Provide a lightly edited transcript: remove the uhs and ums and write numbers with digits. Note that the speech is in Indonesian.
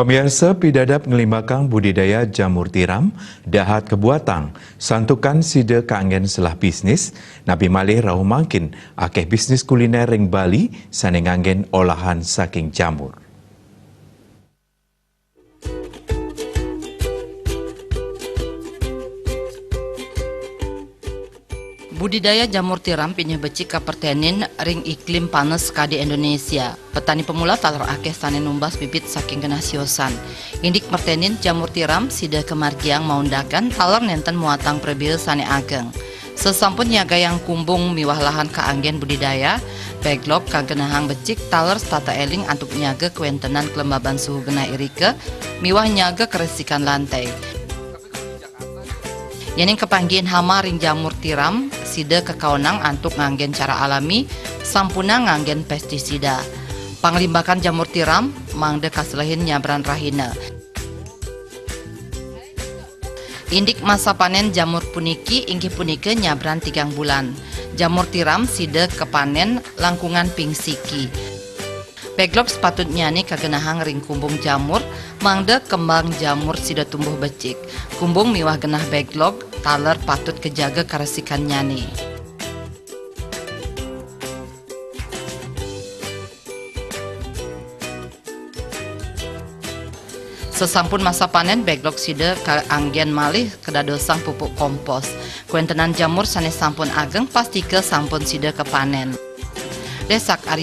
Pemirsa pidadap ngelimakang budidaya jamur tiram, dahat kebuatang, santukan sida keanggen selah bisnis, Nabi Malih rauh mangkin akeh bisnis kuliner ring Bali sane nganggen olahan saking jamur. Budidaya jamur tiram pinya becik kapertenin ring iklim panas kadi Indonesia. Petani pemula talar akeh sane numbas bibit saking genasiosan. Indik pertenin jamur tiram sida kemargiang maundakan talar nenten muatang prebil sane ageng. Sesampun nyaga yang kumbung miwah lahan kaanggen budidaya, backlog kagenahang becik talar tata eling antuk nyaga kewentenan kelembaban suhu gena irike, miwah nyaga keresikan lantai. Yening kepanggian hama ring jamur tiram, sida kekaonang antuk nganggen cara alami, sampuna nganggen pestisida. Panglimbakan jamur tiram, mangde kaslehin nyabran rahina. Indik masa panen jamur puniki inggih punike nyabran 3 bulan. Jamur tiram sida kepanen langkungan ping siki. Backlog sepatutnya nih kagenahang ring kumbung jamur, mangde kembang jamur sida tumbuh becik. Kumbung miwah genah backlog, taler patut kejaga karesikan nyani. Sesampun masa panen, backlog sida kaanggen malih kedadosang pupuk kompos. Kuentenan jamur sanes sampun ageng pasti ke sampun sida kepanen. Desak Ari